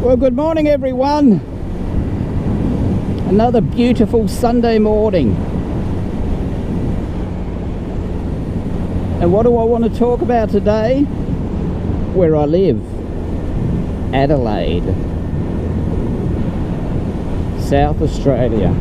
Well, good morning everyone. Another beautiful Sunday morning. And what do I want to talk about today? Where I live. Adelaide, South Australia.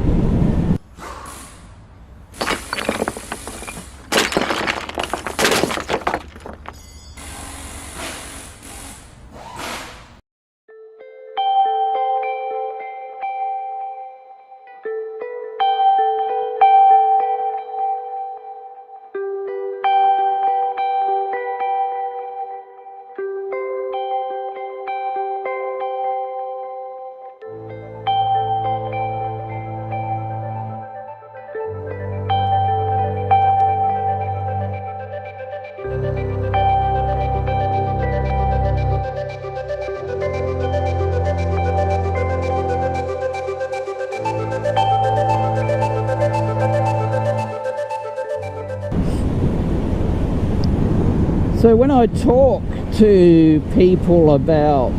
So when I talk to people about,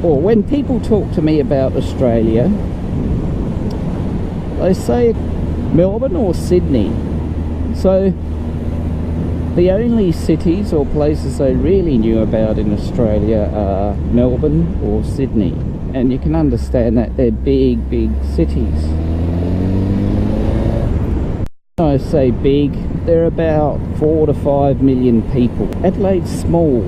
or when people talk to me about Australia, they say Melbourne or Sydney. So the only cities or places I really knew about in Australia are Melbourne or Sydney. And you can understand that they're big cities. When I say big, they're about 4 to 5 million people. Adelaide's small.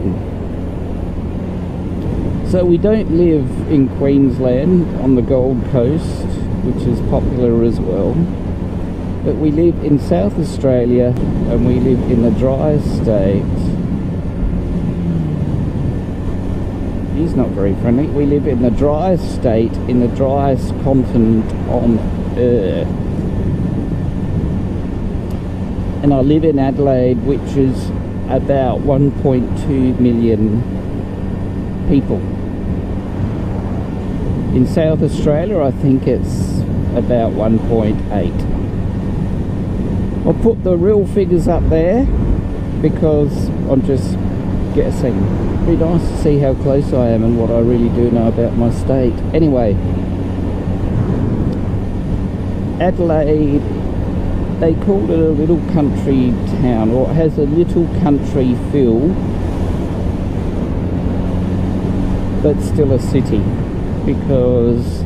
So we don't live in Queensland on the Gold Coast, which is popular as well. But we live in South Australia and we live in the driest state. He's not very friendly. We live in the driest state, in the driest continent on Earth. And I live in Adelaide, which is about 1.2 million people. In South Australia, I think it's about 1.8. I'll put the real figures up there because I'm just guessing. It'd be nice to see how close I am and what I really do know about my state. Anyway, Adelaide, they called it a little country town, or it has a little country feel, but still a city, because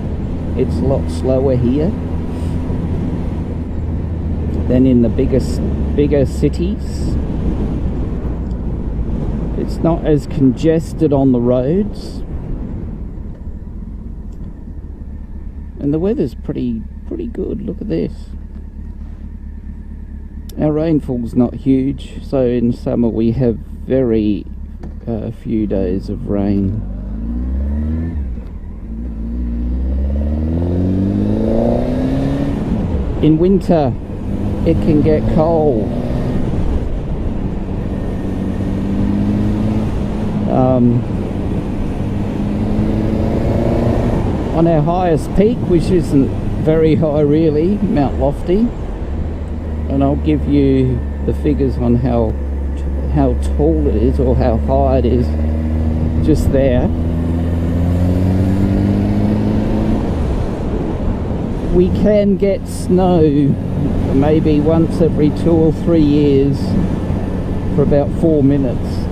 it's a lot slower here than in the bigger cities. It's not as congested on the roads, and the weather's pretty good. Look at this. Our rainfall's not huge, so in summer we have very few days of rain. In winter it can get cold. On our highest peak, which isn't very high really, Mount Lofty, and I'll give you the figures on how tall it is, or how high it is, just there. We can get snow maybe once every 2 or 3 years for about 4 minutes,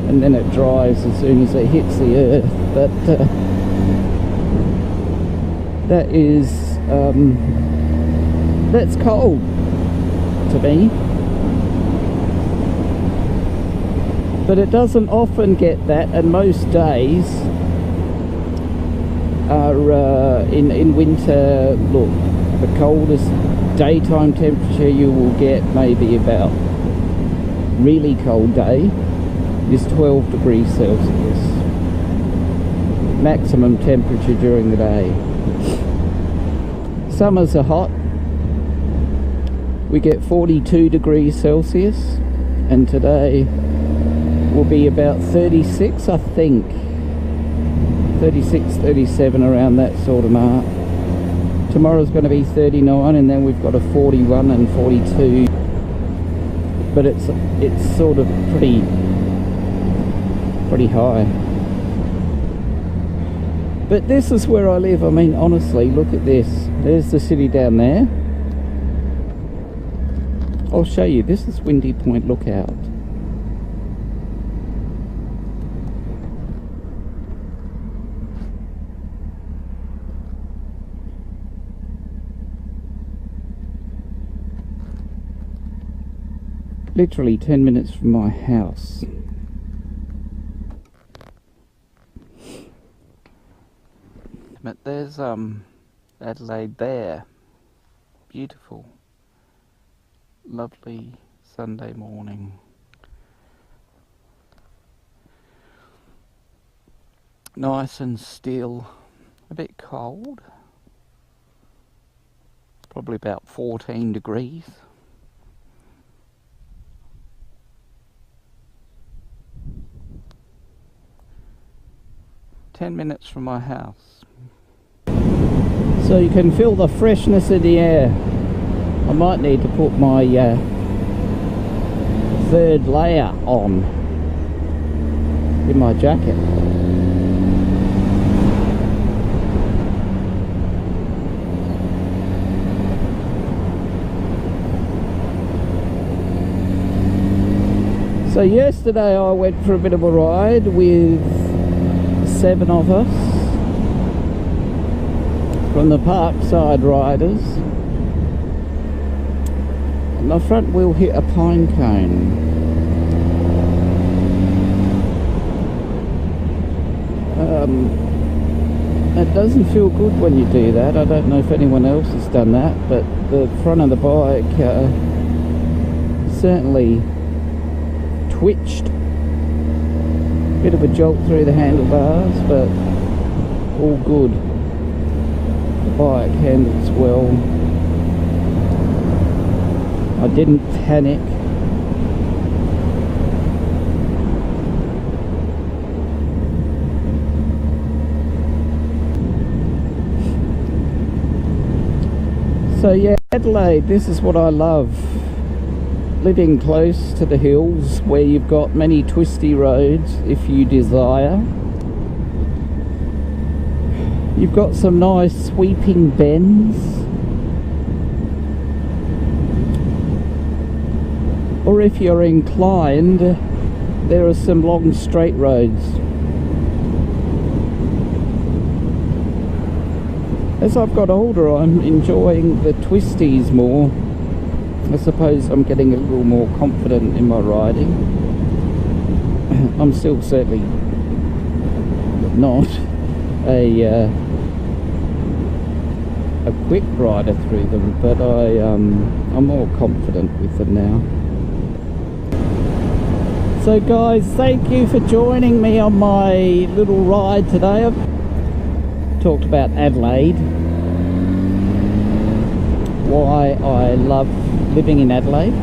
and then it dries as soon as it hits the earth. But that is that's cold to me, but it doesn't often get that, and most days are in winter. Look, the coldest daytime temperature you will get, maybe about really cold day, is 12 degrees Celsius maximum temperature during the day. Summers are hot. We get 42 degrees Celsius, and today will be about 36, I think. 36, 37, around that sort of mark. Tomorrow's going to be 39, and then we've got a 41 and 42. But it's sort of pretty high. But this is where I live. I mean, honestly, look at this. There's the city down there. I'll show you. This is Windy Point Lookout. Literally 10 minutes from my house. But there's Adelaide there. Beautiful. Lovely Sunday morning. Nice and still. A bit cold. Probably about 14 degrees. Ten minutes from my house. So you can feel the freshness in the air. I might need to put my third layer on in my jacket. So yesterday I went for a bit of a ride with 7 of us from the Parkside Riders. And my front wheel hit a pine cone. It doesn't feel good when you do that. I don't know if anyone else has done that, but the front of the bike certainly twitched. Bit of a jolt through the handlebars, but all good. The bike handles well. I didn't panic. So yeah, Adelaide, this is what I love. Living close to the hills where you've got many twisty roads if you desire. You've got some nice sweeping bends. Or if you're inclined, there are some long straight roads. As I've got older, I'm enjoying the twisties more. I suppose I'm getting a little more confident in my riding. I'm still certainly not a quick rider through them, but I'm more confident with them now. So guys, thank you for joining me on my little ride today. I've talked about Adelaide, why I love living in Adelaide.